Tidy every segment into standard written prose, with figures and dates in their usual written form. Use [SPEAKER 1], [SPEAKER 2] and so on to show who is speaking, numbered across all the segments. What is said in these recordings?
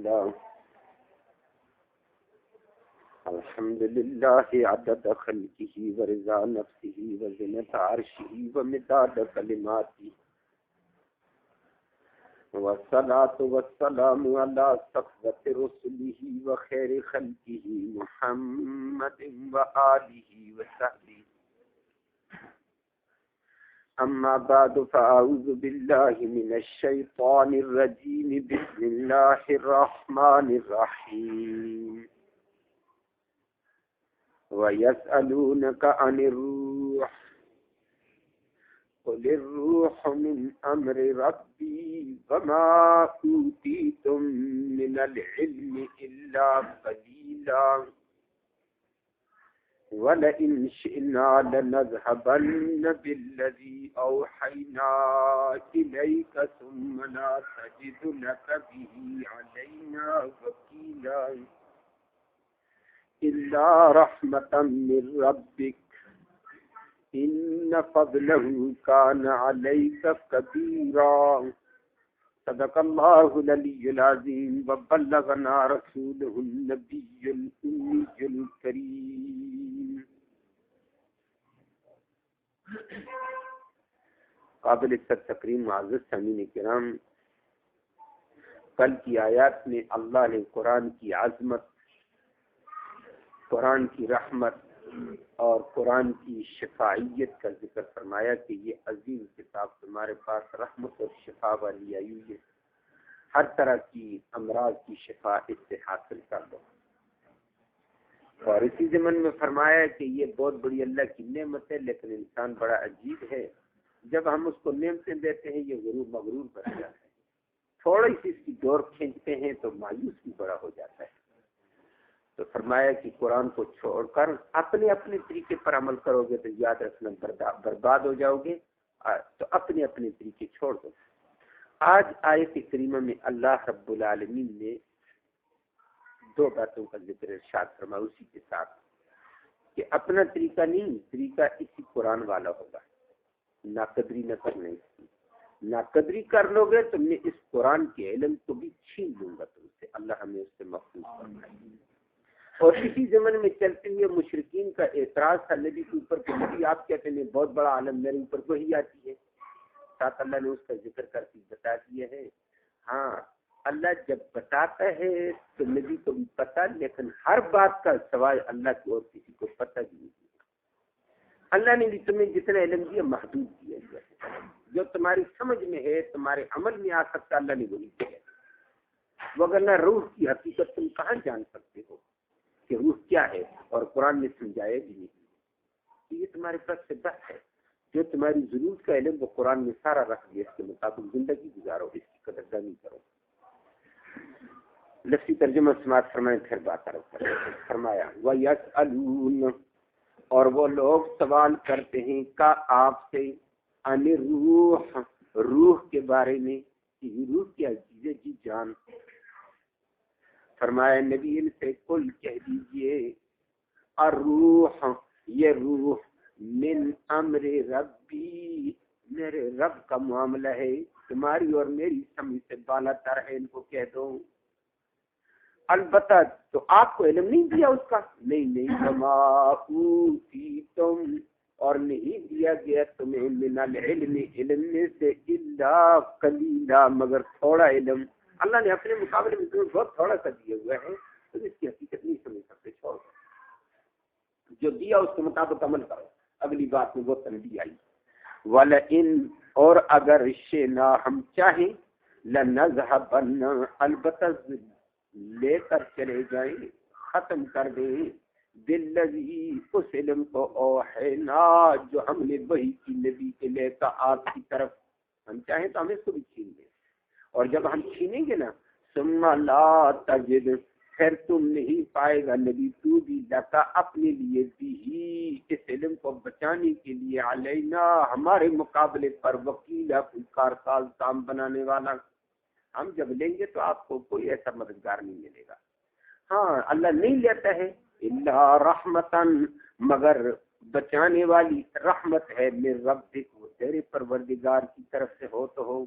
[SPEAKER 1] لله الحمد لله عدد خلقه ورضا نفسه وزنة عرشه ومداد كلماته والصلاة والسلام على صفوة رسله وخير خلقه محمد وآله وصحبه أما بعد فأعوذ بالله من الشيطان الرجيم بسم الله الرحمن الرحيم ويسألونك عن الروح قل الروح من أمر ربي وما أوتيتم من العلم إلا قليلا وَلَئِنْ شِئْنَا لَنَذْهَبَنَّ بِالَّذِي أَوْحَيْنَا إِلَيْكَ ثُمَّ لَا تَجِدُ لَكَ بِهِ عَلَيْنَا وَكِيلًا إِلَّا رَحْمَةً مِّن رَّبِّكَ إِنَّ فَضْلَهُ كَانَ عَلَيْكَ كَبِيرًا صدق الله العلي العظيم وبلغنا رسوله النبي الأمي الكريم. قابل تقریم معزز سامعین کرام، کل کی آیات میں اللہ نے قرآن کی عظمت، قرآن کی رحمت اور قرآن کی شفاعیت کا ذکر فرمایا کہ یہ عظیم کتاب تمہارے پاس رحمت اور شفا والی آئی ہوئی ہے، ہر طرح کی امراض کی شفا اس سے حاصل کر دو. اور اسی ضمن میں فرمایا کہ یہ بہت بڑی اللہ کی نعمت ہے، لیکن انسان بڑا عجیب ہے، جب ہم اس کو نعمتیں دیتے ہیں یہ غرور مغرور بن جاتا ہے، تھوڑی سی اس کی ڈور کھینچتے ہیں تو مایوس بھی بڑا ہو جاتا ہے. تو فرمایا کہ قرآن کو چھوڑ کر اپنے اپنے طریقے پر عمل کرو گے تو یاد رکھنا برباد ہو جاؤ گے، تو اپنے اپنے طریقے چھوڑ دو. آج آیت کریمہ میں اللہ رب العالمین نے دو باتوں کا ذکر ارشاد فرمایا اسی کے ساتھ، کہ اپنا طریقہ نہیں، طریقہ اسی قرآن والا ہوگا، ناقدری نہ کرنا. اس کی ناقدری کر لو گے تو میں اس قرآن کے علم کو بھی چھین لوں گا تم سے. اللہ ہمیں اس سے محفوظ فرمائے. اور اسی زمن میں چلتے ہوئے مشرکین کا اعتراض تھا نبی کے اوپر کہ نبی آپ کہتے ہیں بہت بڑا عالم میرے اوپر وحی آتی ہے، ساتھ اللہ نے اس کا ذکر کر کے بتا دیا ہے. ہاں اللہ جب بتاتا ہے تو نبی کو بھی پتا، لیکن ہر بات کا سوائے اللہ کی اور کسی کو پتہ بھی نہیں. اللہ نے بھی تمہیں جتنا علم دیا محدود دیا ہے، جو تمہاری سمجھ میں ہے تمہارے عمل میں آ سکتا اللہ نے وہی دیا. وگرنہ روح کی حقیقت تم کہاں جان سکتے ہو کہ روح کیا ہے، اور قرآن نے سمجھایا بھی نہیں. یہ تمہارے پاس سے بس ہے، جو تمہاری ضرورت کا علم وہ قرآن میں سارا رکھ دیا، اس کے مطابق زندگی گزارو، اس کی قدردانی کرو. لفظی ترجمہ سماعت فرمائیں پھر بات عرض کریں. فرمایا وَيَسْأَلُونَ، اور وہ لوگ سوال کرتے ہیں کا آپ سے، عن الروح، روح کے بارے میں. روح کیا چیز ہے جی جان؟ فرمایا نبی ان سے کل کہہ دیجئے الروح، یہ روح من امر ربی، میرے رب کا معاملہ ہے، تمہاری اور میری سمجھ سے بالا تر ہے، ان کو کہہ دو. البتہ تو آپ کو علم نہیں دیا اس کا؟ نہیں. وما اوتیتم، اور نہیں دیا گیا تمہیں من العلم، علم میں سے الا قلیلا، مگر تھوڑا علم. اللہ نے اپنے مقابلے میں تمہیں بہت تھوڑا سا دیا ہوا ہے، تم اس کی حقیقت نہیں سمجھ سکتے. چھوڑ جو دیا اس کے مطابق عمل کرو. اگلی بات میں وہ تنبیہ آئی، وَلَئِن، اور اگر شئنا ہم چاہیں، لَنَذْهَبَنَّ، البتہ لے کر چلے جائیں، ختم کر دیں، بِالَّذِي، اس علم کو، اوحینا، جو ہم نے وحی کی نبی کے لے کا آپ کی طرف. ہم چاہیں تو ہم اس کو بھی چھین لیں، اور جب ہم چھینیں گے نا، ثم لا تجد، پھر تم نہیں پائے گا نبی تو بھی لکا، اپنے لیے بھی اس علم کو بچانے کے لیے، علینا، ہمارے مقابلے پر، وکیلا، کوئی کارساز کام بنانے والا. ہم جب لیں گے تو آپ کو کوئی ایسا مددگار نہیں ملے گا. ہاں اللہ نہیں لیتا ہے الا رحمتن، مگر بچانے والی رحمت ہے، من ربک، وہ تیرے پروردگار کی طرف سے ہو تو ہو.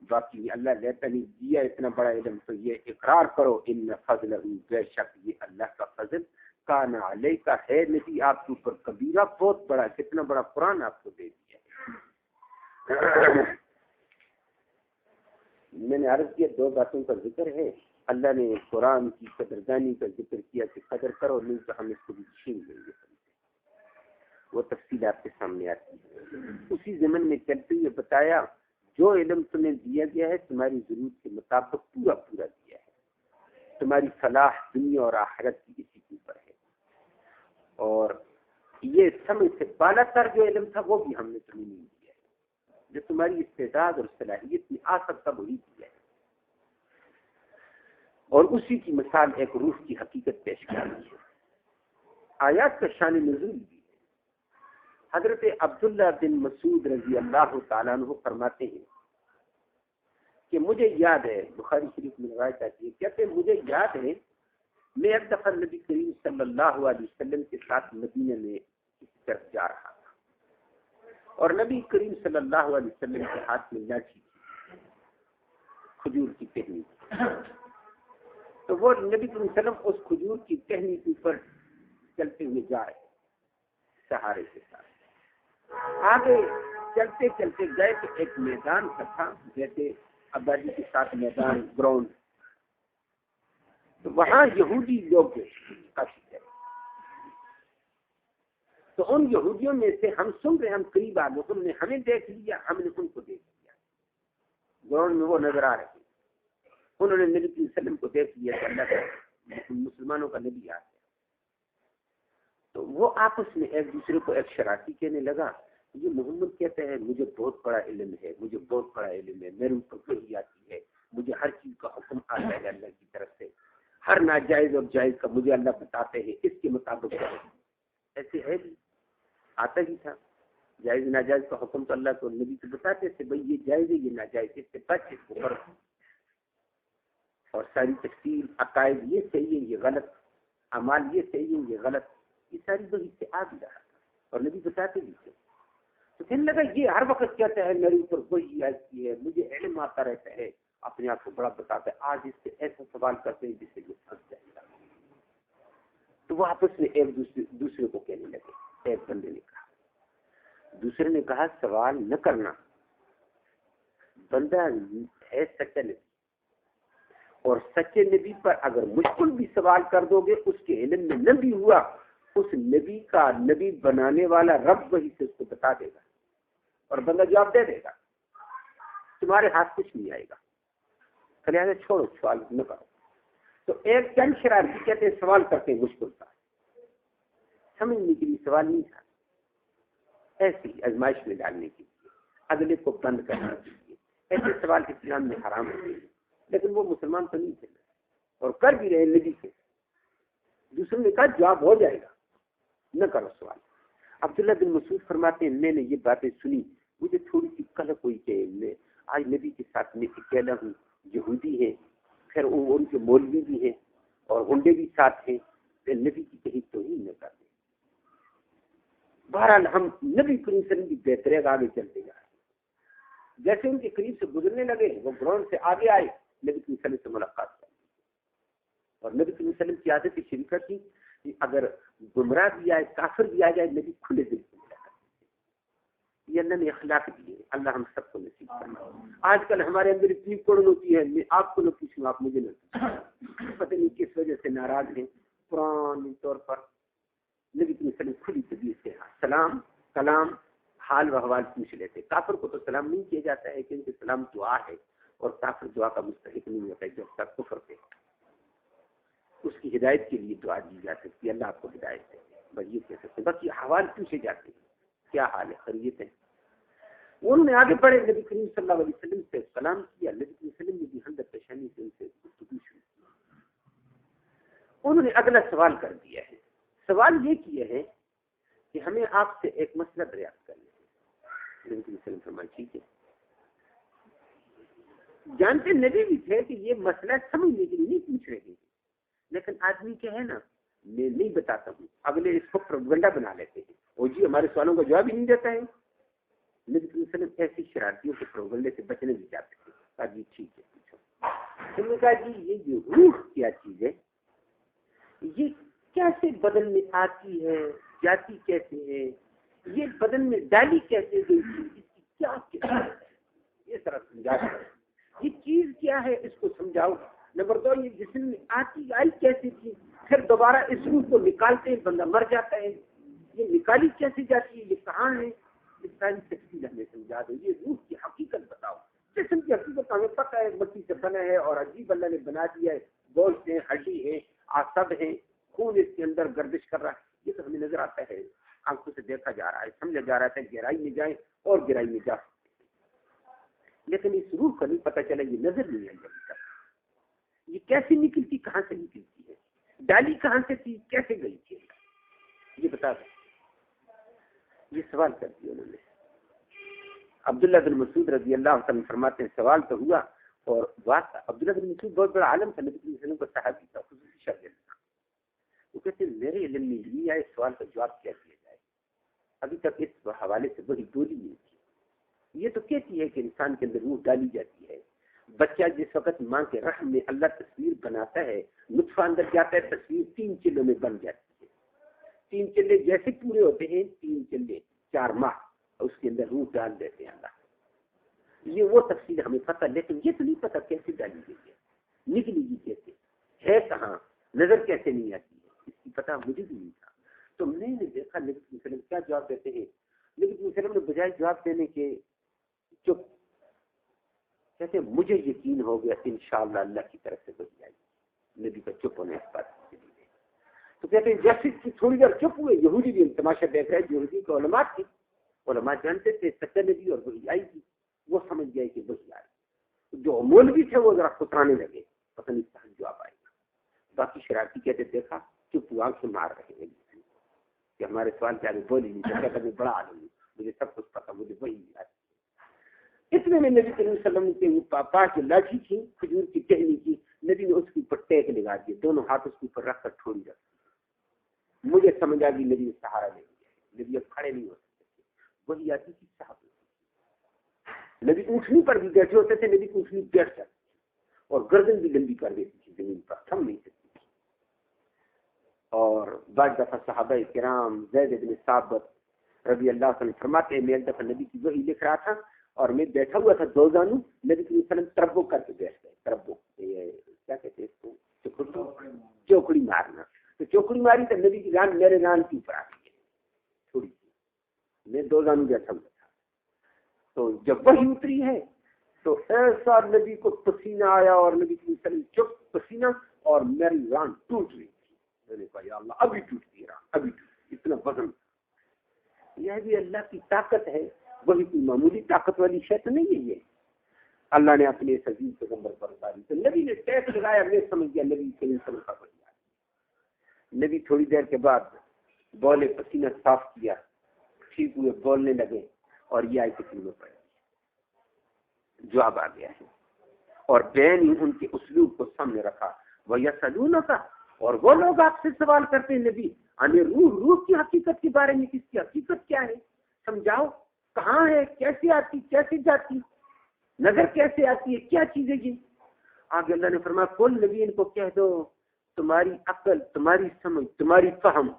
[SPEAKER 1] باقی اللہ لیتا نہیں دیا اتنا بڑا علم تو یہ اقرار کرو ان فضل، بے شک یہ اللہ کا فضل کان علیک کا ہے نبی آپ کے اوپر کبیرہ، بہت بڑا، کتنا بڑا قرآن آپ کو دے دیا ہے۔ میں نے عرض کیا دو باتوں کا ذکر ہے، اللہ نے قرآن کی قدردانی کا ذکر کیا کہ قدر کرو، نہیں تو ہم اس کو بھی چھین لیں گے، وہ تفصیل آپ کے سامنے آتی ہے۔ اسی ضمن میں چلتے ہوئے بتایا جو علم تمہیں دیا گیا ہے تمہاری ضرورت کے مطابق پورا پورا دیا ہے، تمہاری فلاح دنیا اور آخرت کی اسی کے اوپر ہے، اور یہ سمجھ سے بالا تر جو علم تھا وہ بھی ہم نے تمہیں نہیں دیا ہے، جو تمہاری استعداد اور صلاحیت میں آ سکتا وہی دیا ہے، اور اسی کی مثال ایک روح کی حقیقت پیش کر رہی ہے۔ آیات کا شان نزول بھی ہے۔ حضرت عبداللہ بن مسعود رضی اللہ تعالیٰ عنہ فرماتے ہیں کہ مجھے یاد ہے، بخاری شریف میں روایت آتی ہے، کہتے ہیں مجھے یاد ہے میں ایک دفعہ نبی کریم صلی اللہ علیہ وسلم کے ساتھ مدینہ میں اس طرف جا رہا تھا، اور نبی کریم صلی اللہ علیہ وسلم کے ہاتھ میں لاٹھی تھی، کھجور کی ٹہنی تھی، تو وہ نبی کریم صلی اللہ علیہ وسلم اس کھجور کی ٹہنی کے اوپر چلتے ہوئے جا رہے سہارے کے ساتھ، آگے چلتے چلتے گئے تو ایک میدان تھا، جیسے آبادی کے ساتھ میدان، گراؤنڈ، تو وہاں یہودی لوگ کافی تھے، تو ان یہودیوں میں سے ہم سن رہے، ہم قریب آ گئے، انہوں نے ہمیں دیکھ لیا، ہم نے ان کو دیکھ لیا، گراؤنڈ میں وہ نظر آ رہے تھے، انہوں نے نبی صلی اللہ علیہ وسلم کو دیکھ لیا کہ اللہ کا مسلمانوں کا نبی آ گیا، تو وہ آپس میں ایک دوسرے کو ایک شرارتی کہنے لگا، یہ محمد کہتے ہیں مجھے بہت بڑا علم ہے، مجھے بہت بڑا علم ہے، میرے اوپر وحی آتی ہے، مجھے ہر چیز کا حکم آتا ہے اللہ کی طرف سے، ہر ناجائز اور جائز کا مجھے اللہ بتاتے ہیں، اس کے مطابق ایسے ہے بھی آتا ہی تھا، جائز ناجائز کا حکم تو اللہ کو نبی کو بتاتے تھے، بھائی یہ جائز ہے یہ ناجائز، اس سے بچ، اس کو فرق، اور ساری تفصیل عقائد یہ صحیح ہے یہ غلط، اعمال یہ صحیح ہے یہ غلط، یہ ساری وحی سے آ بھی رہا تھا اور نبی بتاتے بھی تھے۔ تو کہنے لگا یہ ہر وقت کہتا ہے میرے اوپر وحی آتی ہے، مجھے علم آتا رہتا ہے، اپنے آپ کو بڑا بتاتا ہے، آج اس سے ایسا سوال کرتے ہیں جس سے یہ پھنس جائے گا۔ تو وہ آپس میں ایک دوسرے کو کہنے لگے، ایک بندے نے کہا، دوسرے نے کہا سوال نہ کرنا، بندہ ہے سچا نبی، اور سچے نبی پر اگر مشکل بھی سوال کر دو گے، اس کے علم میں نہ بھی ہوا، اس نبی کا نبی بنانے والا رب وہی سے اس کو بتا دے گا، اور بندہ جواب دے دے گا، تمہارے ہاتھ کچھ نہیں آئے گا، لہٰذا چھوڑو سوال نہ کرو۔ تو ایک چند شرارتی کہتے ہیں سوال کرتے ہیں مشکل کا، سمجھنے کے لیے سوال نہیں تھا، ایسی آزمائش میں ڈالنے کے لیے، اگلے کو بند کرنے کے لیے، ایسے سوال اسلام میں حرام ہوتے ہیں، لیکن وہ مسلمان تو نہیں تھے اور کر بھی رہے نبی سے، دوسرے نے کہا جواب ہو جائے گا، نہ کرو سوال۔ عبداللہ بن مسعود فرماتے ہیں میں نے یہ باتیں سنی، مجھے تھوڑی سی قلق ہوئی کہ میں آج نبی کے ساتھ میں اکیلا ہوں، یہودی ہیں، پھر ان کے مولوی بھی ہیں اور گنڈے بھی ساتھ ہیں، پھر نبی کی کہیں توہین نہ کر دیں۔ بہرحال ہم نبی کریم صلی اللہ علیہ وسلم کی بہترین آگے چلتے جا رہے ہیں، جیسے ان کے قریب سے گزرنے لگے وہ گراؤنڈ سے آگے آئے، نبی کریم صلی اللہ علیہ وسلم سے ملاقات کر، اور نبی صلی اللہ علیہ وسلم کی عادت شریفہ تھی کہ اگر گمراہ بھی آئے، کافر بھی آ جائے، نبی کھلے دل سے ملا کرتے تھے۔ یہ اللہ نے اخلاق دیے، اللہ ہم سب کو نصیب فرمائے۔ آج کل ہمارے اندر اتنی پڑن ہوتی ہے، میں آپ کو نہ پوچھوں آپ مجھے نہ پوچھیں، پتہ نہیں کس وجہ سے ناراض ہیں۔ قرآن طور پر نبی صلی اللہ علیہ وسلم کھلی طبیعت سے سلام کلام حال و احوال پوچھ لیتے۔ کافر کو تو سلام نہیں کیا جاتا ہے کیونکہ سلام دعا ہے، اور کافر دعا کا مستحق نہیں ہوتا ہے جب تک کفر پہ، اس کی ہدایت کے لیے دعا دی جا سکتی ہے، اللہ آپ کو ہدایت دے، بس یہ کہہ سکتے ہیں۔ بس یہ حوال پوچھے جاتے ہیں کیا حال ہے، خیریت ہے؟ انہوں نے آگے بڑھے، نبی کریم صلی اللہ علیہ وسلم سے سلام کیا، نبی کریم صلی اللہ علیہ وسلم نے بھی حمد پیشانی سے ان سے گفتگو شروع کی۔ انہوں نے اگلا سوال کر دیا ہے، سوال یہ کیا ہے کہ ہمیں آپ سے ایک مسئلہ دریافت کرنا ہے۔ نبی کریم صلی اللہ علیہ وسلم فرمایا ٹھیک ہے۔ جانتے نبی بھی تھے کہ یہ مسئلہ سمجھنے کے لیے نہیں پوچھ رہے تھے، لیکن آدمی کیا ہے نا، میں نہیں بتاتا ہوں، اگلے اس کو پروپیگنڈا بنا لیتے ہیں، وہ جی ہمارے سوالوں کا جواب ہی نہیں دیتا ہے۔ نبی صلی اللہ علیہ وسلم ایسی شرارتیوں کے پروپیگنڈے سے بچنے بھی چاہتے تھے، کہا جی ٹھیک ہے پوچھو. انہوں نے کہا جی یہ جو روح کیا چیز ہے یہ کیسے بدن میں آتی ہے, جاتی کیسے ہے, یہ بدن میں ڈالی کیسے گئی تھی, اس کی کیا کیا ہے, یہ ذرا سمجھا دو. یہ چیز کیا ہے اس کو سمجھاؤ. نمبر 2 یہ جسم میں آئی کیسے تھی, پھر دوبارہ اس روح کو نکالتے ہیں بندہ مر جاتا ہے, یہ نکالی کیسے جاتی ہے, یہ کہاں ہے, اس ساری تفصیل ہمیں سمجھا دو. یہ روح کی حقیقت بتاؤ. جسم کی حقیقت ہمیں پتہ ہے مٹی سے بنا ہے اور عجیب اللہ نے بنا دیا ہے, گوشت ہے, ہڈی ہے, اعصاب ہے, خون اس کے اندر گردش کر رہا ہے, یہ تو ہمیں نظر آتا ہے, آنکھوں سے دیکھا جا رہا ہے, سمجھا جا رہا ہے, گہرائی میں جائیں اور گہرائی میں جا سکتے ہیں. لیکن اس روح کا نہیں پتہ چلا, یہ نظر نہیں آئی ابھی تک. یہ کیسے نکلتی, کہاں سے نکلتی ہے, ڈالی کہاں سے تھی, کیسے گئی تھی, یہ بتا دیں. یہ سوال کر دیا انہوں نے. عبداللہ بن مسعود رضی اللہ عنہ فرماتے ہیں سوال تو ہوا, اور بات عبداللہ بن مسعود بہت بڑا عالم تھا, نبی صلی اللہ علیہ وسلم کا صحابی تھا, خصوصی شاگرد تھا. وہ کہتے ہیں میرے علم میں یہ آئے سوال کا جواب کیا دیا جائے, ابھی تک اس حوالے سے بڑی بولی نہیں تھی. یہ تو کہتی ہے کہ انسان کے اندر روح ڈالی جاتی ہے. بچہ جس وقت ماں کے رحم میں اللہ تصویر بناتا ہے, نطفہ اندر جاتا ہے, تصویر 3 چلوں میں بن جاتی ہے. 3 چلے جیسے پورے ہوتے ہیں, 3 چلے 4 ماہ, اس کے اندر روح ڈال دیتے ہیں اللہ. یہ وہ تفصیل ہمیں پتہ, لیکن یہ تو نہیں پتہ کیسے ڈالی گئی ہے, نکلی گی کیسے ہے, کہاں, نظر کیسے نہیں آتی ہے, اس کی پتہ مجھے بھی نہیں تھا. تو میں نے دیکھا نبی صلی اللہ علیہ وسلم کیا جواب دیتے ہیں. نبی صلی اللہ علیہ وسلم نے بجائے جواب دینے کے چپ, کہتے مجھے یقین ہو گیا انشاءاللہ اللہ کی طرف سے بچ جائے گی. نبی کا چپ ہونے اس بات سے تو کہتے ہیں جیسے کہ تھوڑی دیر چپ ہوئے, یہودی بھی تماشا دیکھ رہے, یہودی کے علماء تھے, علماء جانتے تھے سچا نبی اور وہی آئی تھی, وہ سمجھ گئے کہ وہی آئی. جو مولوی تھے وہ ذرا خطرانے لگے, پتہ نہیں کہاں جواب آئے گا. باقی شرارتی کہتے دیکھا چپ آنکھ سے مار رہے ہیں کہ ہمارے سوال کے آگے بول ہی نہیں سکتا, میں بڑا عالم ہوں, مجھے سب کچھ پتا, مجھے وہی آئی. اتنے میں نبی صلی اللہ علیہ وسلم کے پاس جو لاٹھی تھی کھجور کی ٹہنی کی, نبی نے اس کے اوپر ٹیک لگا دیے, دونوں ہاتھ اس کے اوپر رکھ کر تھوڑی رکھ. مجھے سمجھ آ گئی نبی نے سہارا لے لیا, نبی اب کھڑے نہیں ہو سکتے تھے. وہی آتی تھی صاحب, نبی اونٹنی پر بھی بیٹھے ہوتے تھے, نبی اونٹنی بیٹھ جاتی تھی اور گردن بھی لمبی کر دیتی تھی زمین پر, تھم نہیں سکتی تھی. اور بعض دفعہ صحابہ کرام زید بن ثابت رضی اللہ عنہ فرماتے ہیں میں ایک دفعہ نبی کی وحی لکھ رہا تھا اور میں بیٹھا ہوا تھا دو زانو, نبی صلی اللہ علیہ وسلم تربو کر کے بیٹھ گئے. تربو کیا کہتے ہیں اس کو, چوکڑی مارنا. تو چوکڑی ماری تو نبی کی ران میرے ران کی اوپر آ گئی تھوڑی سی, میں دو زانو بیٹھا ہوا تھا. تو جب وحی اتری ہے تو ایسا نبی کو پسینہ آیا اور نبی صلی اللہ علیہ وسلم چپ پسینہ, اور میری ران ٹوٹ رہی تھی. میں نے کہا یا اللہ ابھی ٹوٹتی ران, ابھی ٹوٹ, اتنا وزن. یہ بھی اللہ کی طاقت ہے, وہی کوئی معمولی طاقت والی شے تو نہیں ہے. یہ اللہ نے اپنے اس عزیز پیغمبر پر اتاری. تو نبی نے ٹیک لگایا, میں سمجھ گیا نبی کے انسان کا بڑھ گیا. نبی تھوڑی دیر کے بعد بولے, پسینہ صاف کیا, ٹھیک ہوئے, بولنے لگے, اور یہ آئی کسی میں پڑے. جواب آ گیا ہے, اور بین ہی ان کے اسلوب کو سامنے رکھا. وَيَسْأَلُونَكَ, اور وہ لوگ آپ سے سوال کرتے ہیں نبی, روح کی حقیقت کے بارے میں, کس کی حقیقت کیا ہے, سمجھاؤ, کہاں ہے, کیسے آتی, کیسے جاتی, نظر کیسے آتی ہے, کیا چیزیں جی. آگے اللہ نے فرمایا کل نبی ان کو کہہ دو تمہاری عقل, تمہاری سمجھ, تمہاری فہم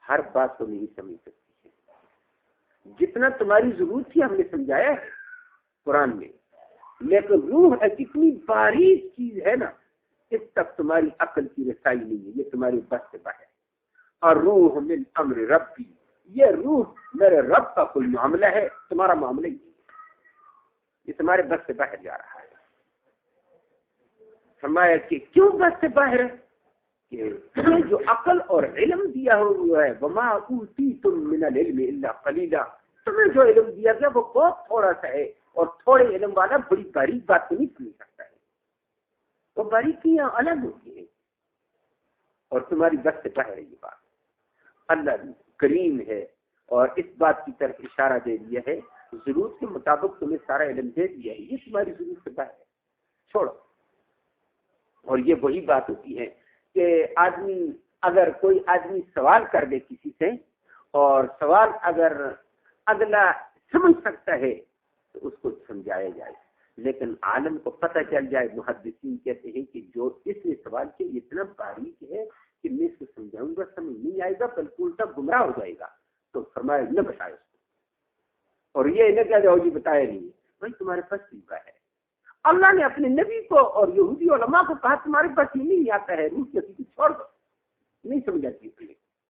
[SPEAKER 1] ہر بات کو نہیں سمجھ سکتی ہے. جتنا تمہاری ضرورت تھی ہم نے سمجھایا ہے قرآن میں, لیکن روح ہے کتنی باریک چیز ہے نا, اس تک تمہاری عقل کی رسائی نہیں ہے, یہ تمہاری بس سے باہر ہے. اور روح من امر ربی, یہ روح میرے رب کا کوئی معاملہ ہے, تمہارا معاملہ ہی نہیں, یہ تمہارے بس سے باہر جا رہا ہے. فرمایا کہ کیوں بس سے باہر ہے, کہ تمہیں جو عقل اور علم دیا ہوا ہے, وما اوتیتم من العلم الا قلیلا, تمہیں جو علم دیا گیا وہ بہت تھوڑا سا ہے, اور تھوڑے علم والا بڑی باریک بات کو نہیں سمجھ سکتا ہے. وہ باریکیاں الگ ہوتی ہیں, اور تمہاری بس سے باہر ہے یہ بات. اللہ کریم ہے, اور اس بات کی طرف اشارہ دے دیا ہے, ضرورت کے مطابق تمہیں سارا علم دے دیا ہے, یہ تمہاری ضرورت سے باہر ہے, چھوڑو. اور یہ وہی بات ہوتی ہے کہ اگر کوئی آدمی سوال کر دے کسی سے, اور سوال اگر اگلا سمجھ سکتا ہے تو اس کو سمجھایا جائے, لیکن عالم کو پتہ چل جائے، محدثین کہتے ہیں کہ جو اس نے سوال کیا اتنا باریک ہے کہ میں اس کو سمجھاؤں گا سمجھ نہیں آئے گا بلکہ الٹا گمراہ ہو جائے گا، تو فرمایا نہ بتائے اس کو، اور یہ نہ کہہ جاؤ جی بتایا نہیں ہے، بھائی تمہارے پاس سیکھا ہے، اللہ نے اپنے نبی کو اور یہودی علماء کو کہا تمہارے پاس یہ نہیں آتا ہے، روح کی چھوڑ دو، نہیں سمجھاتی ہے،